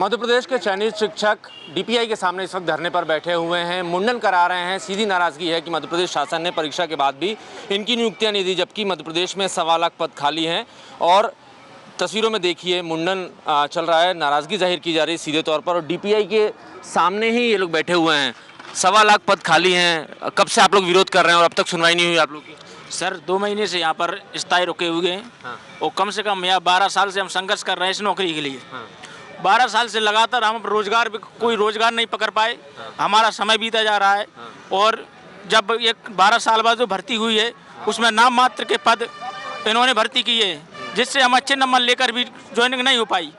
मध्य प्रदेश के चयनित शिक्षक डीपीआई के सामने इस वक्त धरने पर बैठे हुए हैं, मुंडन करा रहे हैं। सीधी नाराजगी है कि मध्य प्रदेश शासन ने परीक्षा के बाद भी इनकी नियुक्तियां नहीं दी, जबकि मध्य प्रदेश में 1.25 लाख पद खाली हैं। और तस्वीरों में देखिए मुंडन चल रहा है, नाराजगी जाहिर की जा रही है सीधे तौर पर। और डीपीआई के सामने ही ये लोग बैठे हुए हैं। 1.25 लाख पद खाली हैं। कब से आप लोग विरोध कर रहे हैं और अब तक सुनवाई नहीं हुई आप लोग की? सर 2 महीने से यहाँ पर स्थायी रुके हुए हैं। हाँ। और कम से कम यहाँ 12 साल से हम संघर्ष कर रहे हैं इस नौकरी के लिए। हाँ। 12 साल से लगातार हम रोजगार कोई रोजगार नहीं पकड़ पाए। हाँ। हमारा समय बीता जा रहा है। हाँ। और जब एक 12 साल बाद जो भर्ती हुई है उसमें नाम मात्र के पद इन्होंने भर्ती किए हैं, जिससे हम अच्छे नंबर लेकर भी ज्वाइनिंग नहीं हो पाई।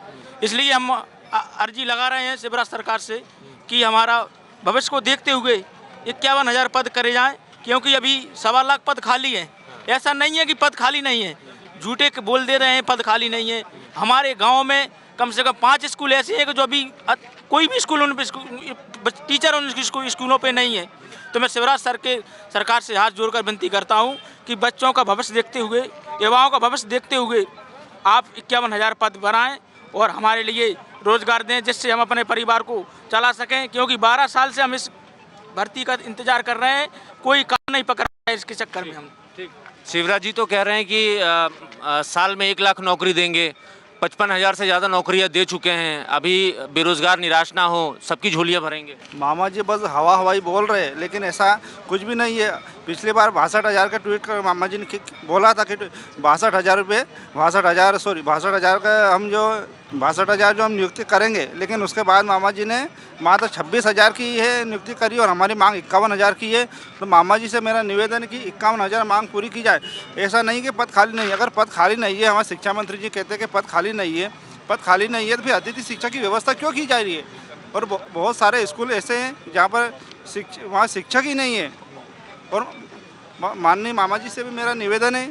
इसलिए हम अर्जी लगा रहे हैं शिवराज सरकार से कि हमारा भविष्य को देखते हुए 51,000 पद करे जाएँ, क्योंकि अभी 1.25 लाख पद खाली है। ऐसा नहीं है कि पद खाली नहीं है, झूठे के बोल दे रहे हैं पद खाली नहीं है। हमारे गांव में कम से कम 5 स्कूल ऐसे हैं कि जो अभी कोई भी स्कूल उन पे टीचर उन स्कूलों पे नहीं है। तो मैं शिवराज सरकार से हाथ जोड़कर विनती करता हूं कि बच्चों का भविष्य देखते हुए, युवाओं का भविष्य देखते हुए आप 51,000 पद बनाएं और हमारे लिए रोजगार दें, जिससे हम अपने परिवार को चला सकें। क्योंकि 12 साल से हम इस भर्ती का इंतजार कर रहे हैं, कोई काम नहीं पकड़ रहा है। इसके चक्कर में हम शिवराज जी तो कह रहे हैं कि साल में 1 लाख नौकरी देंगे, 55,000 से ज़्यादा नौकरियां दे चुके हैं। अभी बेरोजगार निराश ना हो, सबकी झोलियां भरेंगे। मामा जी बस हवाई बोल रहे हैं, लेकिन ऐसा कुछ भी नहीं है। पिछली बार 62,000 का ट्वीट कर मामा जी ने बोला था कि 62,000 का हम जो 62,000 जो हम नियुक्ति करेंगे, लेकिन उसके बाद मामा जी ने मात्र 26,000 की है नियुक्ति करी और हमारी मांग 51,000 की है। तो मामा जी से मेरा निवेदन है कि 51,000 मांग पूरी की जाए। ऐसा नहीं कि पद खाली नहीं है। अगर पद खाली नहीं है, हमारे शिक्षा मंत्री जी कहते हैं कि पद खाली नहीं है, तो फिर अतिथि शिक्षा की व्यवस्था क्यों की जा रही है? और बहुत सारे स्कूल ऐसे हैं जहाँ पर वहाँ शिक्षक ही नहीं है। और माननीय मामा जी से भी मेरा निवेदन है,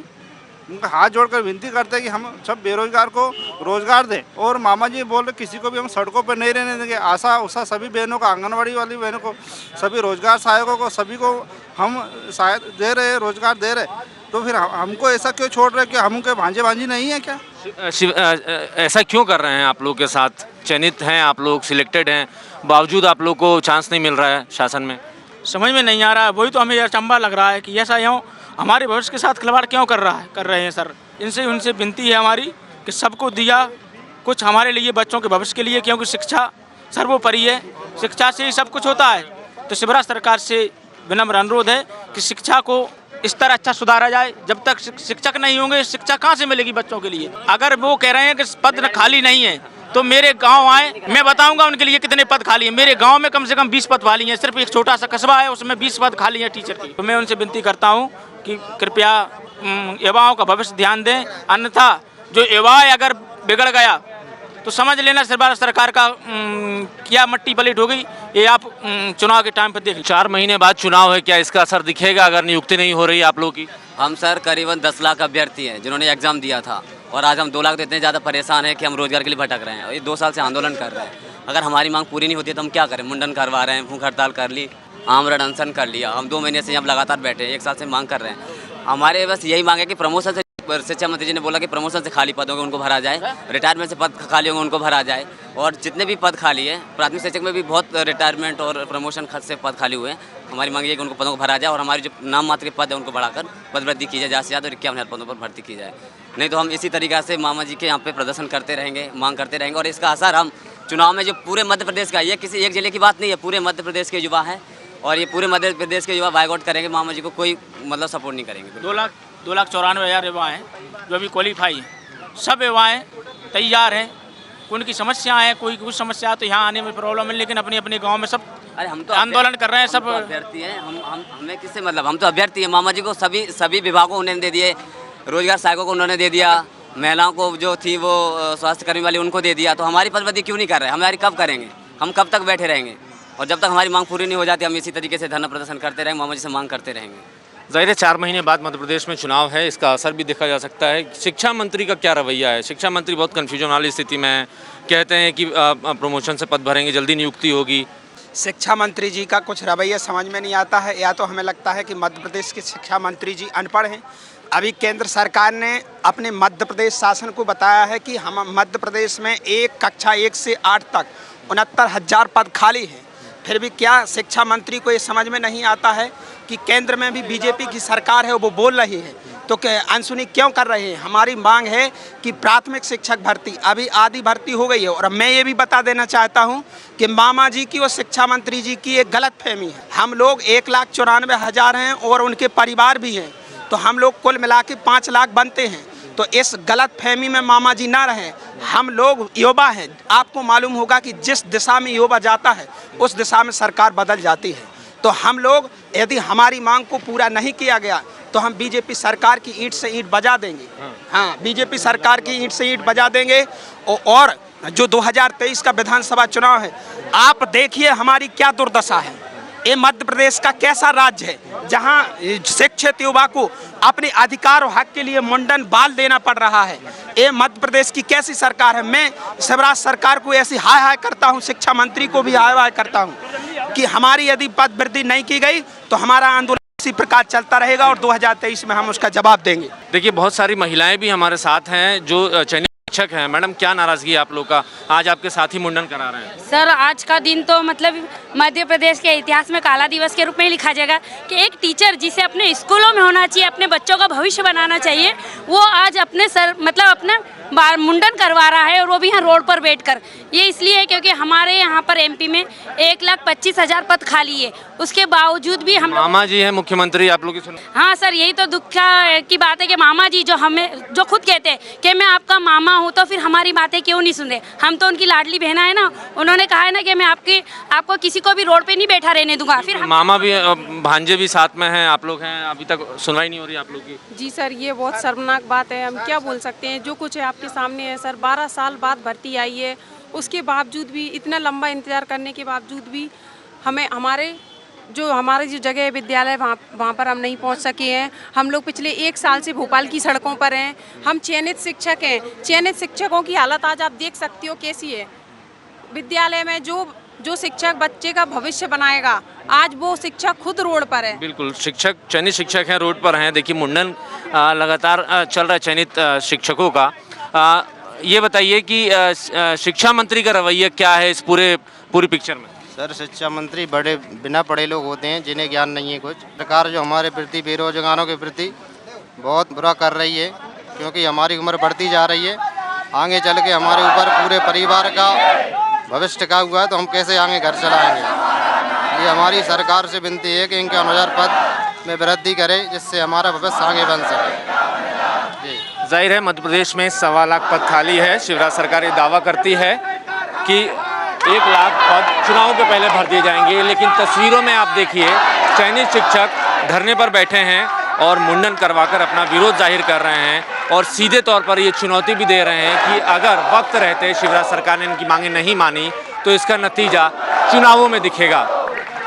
उनका हाथ जोड़कर विनती करते हैं कि हम सब बेरोजगार को रोजगार दें। और मामा जी बोल रहे किसी को भी हम सड़कों पर नहीं रहने देंगे। आशा उषा सभी बहनों को, आंगनवाड़ी वाली बहनों को, सभी रोजगार सहायकों को, सभी को हम सहायता दे रहे हैं, रोजगार दे रहे। तो फिर हमको ऐसा क्यों छोड़ रहे कि हम उनके भांजे भांजी नहीं है क्या? ऐसा क्यों कर रहे हैं आप लोग के साथ? चयनित हैं आप लोग, सिलेक्टेड हैं, बावजूद आप लोग को चांस नहीं मिल रहा है शासन में। समझ में नहीं आ रहा है। वही तो हमें अचंभा लग रहा है कि ऐसा यूँ हमारे भविष्य के साथ खिलवाड़ क्यों कर रहे हैं सर। उनसे विनती है हमारी कि सबको दिया कुछ हमारे लिए, बच्चों के भविष्य के लिए, क्योंकि शिक्षा सर्वोपरि है। शिक्षा से ही सब कुछ होता है। तो शिवराज सरकार से विनम्र अनुरोध है कि शिक्षा को इस तरह अच्छा सुधारा जाए। जब तक शिक्षक नहीं होंगे, शिक्षा कहाँ से मिलेगी बच्चों के लिए? अगर वो कह रहे हैं कि पद खाली नहीं है, तो मेरे गांव आए, मैं बताऊंगा उनके लिए कितने पद खाली हैं। मेरे गांव में कम से कम 20 पद खाली हैं। सिर्फ एक छोटा सा कस्बा है, उसमें 20 पद खाली हैं टीचर की। तो मैं उनसे विनती करता हूं कि कृपया युवाओं का भविष्य ध्यान दें, अन्यथा जो युवा अगर बिगड़ गया तो समझ लेना शिवराज सरकार का क्या मट्टी पलट हो गई। ये आप चुनाव के टाइम पर देख। 4 महीने बाद चुनाव है, क्या इसका असर दिखेगा अगर नियुक्ति नहीं हो रही आप लोग की? हम सर करीबन 10 लाख अभ्यर्थी हैं जिन्होंने एग्ज़ाम दिया था, और आज हम 2 लाख तो इतने ज़्यादा परेशान हैं कि हम रोजगार के लिए भटक रहे हैं। और ये 2 साल से आंदोलन कर रहे हैं। अगर हमारी मांग पूरी नहीं होती तो हम क्या करें? मुंडन करवा रहे हैं, भूख हड़ताल कर ली, आमरण अनशन कर लिया। हम 2 महीने से यहाँ लगातार बैठे हैं, 1 साल से मांग कर रहे हैं। हमारे बस यही मांग है कि प्रमोशन से, शिक्षा मंत्री जी ने बोला कि प्रमोशन से खाली पद होंगे उनको भरा जाए, रिटायरमेंट से पद खाली होंगे उनको भरा जाए। और जितने भी पद खाली है, प्राथमिक शिक्षक में भी बहुत रिटायरमेंट और प्रमोशन खर्च से पद खाली हुए हैं। हमारी मांग ये है कि उनको पदों को भरा जाए और हमारी जो नाम मात्र के पद है उनको बढ़ाकर पद वृद्धि की जाए, ज़्यादा से ज़्यादा 51,000 पदों पर भर्ती की जाए। नहीं तो हम इसी तरीक़ा से मामा जी के यहाँ पे प्रदर्शन करते रहेंगे, मांग करते रहेंगे। और इसका असर हम चुनाव में, जो पूरे मध्य प्रदेश का, ये किसी एक जिले की बात नहीं है, पूरे मध्य प्रदेश के युवा हैं और ये पूरे मध्य प्रदेश के युवा बायकॉट करेंगे। मामा जी को कोई मतलब सपोर्ट नहीं करेंगे। 2,94,000 युवा हैं जो अभी क्वालिफाई हैं। सब युवाएँ तैयार हैं। उनकी समस्याएं हैं, कोई कुछ समस्या तो यहाँ आने में प्रॉब्लम है, लेकिन अपने अपने गांव में सब हम तो आंदोलन कर रहे हैं। सब अभ्यर्थी हैं। हमें किससे मतलब? हम तो अभ्यर्थी हैं। मामा जी को सभी विभागों उन्होंने दे दिए, रोजगार सहायकों को उन्होंने दे दिया, महिलाओं को जो थी वो स्वास्थ्य कर्मी वाली उनको दे दिया। तो हमारी पदवृद्धि क्यों नहीं कर रहे? हमारी कब करेंगे? हम कब तक बैठे रहेंगे? और जब तक हमारी मांग पूरी नहीं हो जाती, हम इसी तरीके से धरना प्रदर्शन करते रहेंगे, मामा जी से मांग करते रहेंगे। जाहिर है 4 महीने बाद मध्य प्रदेश में चुनाव है, इसका असर भी देखा जा सकता है। शिक्षा मंत्री का क्या रवैया है? शिक्षा मंत्री बहुत कन्फ्यूजन वाली स्थिति में है। कहते हैं कि प्रमोशन से पद भरेंगे, जल्दी नियुक्ति होगी। शिक्षा मंत्री जी का कुछ रवैया समझ में नहीं आता है, या तो हमें लगता है कि मध्य प्रदेश के शिक्षा मंत्री जी अनपढ़ हैं। अभी केंद्र सरकार ने अपने मध्य प्रदेश शासन को बताया है कि हम मध्य प्रदेश में कक्षा 1 से 8 तक 69,000 पद खाली हैं। फिर भी क्या शिक्षा मंत्री को ये समझ में नहीं आता है कि केंद्र में भी बीजेपी की सरकार है, वो बोल रही है तो अनसुनी क्यों कर रहे हैं। हमारी मांग है कि प्राथमिक शिक्षक भर्ती अभी आधी भर्ती हो गई है। और मैं ये भी बता देना चाहता हूँ कि मामा जी की और शिक्षा मंत्री जी की एक गलतफहमी है। हम लोग 1,94,000 हैं और उनके परिवार भी हैं, तो हम लोग कुल मिला के 5 लाख बनते हैं। तो इस गलतफहमी में मामा जी ना रहें। हम लोग युवा हैं, आपको मालूम होगा कि जिस दिशा में युवा जाता है उस दिशा में सरकार बदल जाती है। तो हम लोग यदि हमारी मांग को पूरा नहीं किया गया तो हम बीजेपी सरकार की ईंट से ईंट बजा देंगे। हाँ, बीजेपी सरकार की ईंट से ईंट बजा देंगे। और जो 2023 का विधानसभा चुनाव है, आप देखिए हमारी क्या दुर्दशा है। ये मध्य प्रदेश का कैसा राज्य है जहां शिक्षित युवा को अपने अधिकार और हक के लिए मुंडन बाल देना पड़ रहा है। ये मध्य प्रदेश की कैसी सरकार है। मैं शिवराज सरकार को ऐसी हाय हाय करता हूं, शिक्षा मंत्री को भी हाय हाय करता हूं कि हमारी यदि पद वृद्धि नहीं की गई तो हमारा आंदोलन इसी प्रकार चलता रहेगा और 2023 में हम उसका जवाब देंगे। देखिए, बहुत सारी महिलाएं भी हमारे साथ हैं जो चयनित शिक्षक हैं। मैडम, क्या नाराजगी है आप लोग का? आज आपके साथी मुंडन करा रहे हैं। सर, आज का दिन तो मतलब मध्य प्रदेश के इतिहास में काला दिवस के रूप में ही लिखा जाएगा कि एक टीचर जिसे अपने स्कूलों में होना चाहिए, अपने बच्चों का भविष्य बनाना चाहिए, वो आज अपने अपना मुंडन करवा रहा है और वो भी यहाँ रोड पर बैठकर। ये इसलिए है क्योंकि हमारे यहाँ पर एमपी में 1,25,000 पद खाली है। उसके बावजूद भी हम मामा जी हैं मुख्यमंत्री, आप लोग की सुन। हाँ सर, यही तो दुख की बात है कि मामा जी जो खुद कहते हैं कि मैं आपका मामा हूँ, तो फिर हमारी बातें क्यों नहीं सुनते। हम तो उनकी लाडली बहना है ना। उन्होंने कहा है ना कि मैं आपको किसी को भी रोड पे नहीं बैठा रहने दूंगा। फिर मामा भी, भांजे भी साथ में हैं, आप लोग हैं, अभी तक सुनवाई नहीं हो रही आप लोग की। जी सर, ये बहुत शर्मनाक बात है। हम क्या बोल सकते हैं, जो कुछ है आपके सामने है सर। 12 साल बाद भर्ती आई है, उसके बावजूद भी, इतना लंबा इंतजार करने के बावजूद भी हमारी जो जगह है विद्यालय, वहाँ पर हम नहीं पहुँच सके हैं। हम लोग पिछले 1 साल से भोपाल की सड़कों पर हैं। हम चयनित शिक्षक हैं। चयनित शिक्षकों की हालत आज आप देख सकते हो कैसी है। विद्यालय में जो शिक्षक बच्चे का भविष्य बनाएगा, आज वो शिक्षक खुद रोड पर है। बिल्कुल, चयनित शिक्षक हैं, रोड पर हैं। देखिए, मुंडन लगातार चल रहा है चयनित शिक्षकों का। ये बताइए कि शिक्षा मंत्री का रवैया क्या है इस पूरी पिक्चर में? सर, शिक्षा मंत्री बिना पढ़े लोग होते हैं जिन्हें ज्ञान नहीं है कुछ। सरकार जो हमारे प्रति, बेरोजगारों के प्रति बहुत बुरा कर रही है, क्योंकि हमारी उम्र बढ़ती जा रही है। आगे चल के हमारे ऊपर पूरे परिवार का भविष्य टिका हुआ है, तो हम कैसे आगे घर चलाएंगे। ये हमारी सरकार से विनती है कि इनके 9,000 पद में वृद्धि करे, जिससे हमारा भविष्य आगे बन सके। जी, जाहिर है मध्य प्रदेश में 1.25 लाख पद खाली है। शिवराज सरकार ये दावा करती है कि 1 लाख पद चुनाव के पहले भर दिए जाएंगे, लेकिन तस्वीरों में आप देखिए चयनित शिक्षक धरने पर बैठे हैं और मुंडन करवाकर अपना विरोध जाहिर कर रहे हैं और सीधे तौर पर ये चुनौती भी दे रहे हैं कि अगर वक्त रहते शिवराज सरकार ने इनकी मांगें नहीं मानी तो इसका नतीजा चुनावों में दिखेगा।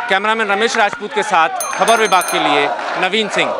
कैमरामैन रमेश राजपूत के साथ खबर विभाग के लिए नवीन सिंह।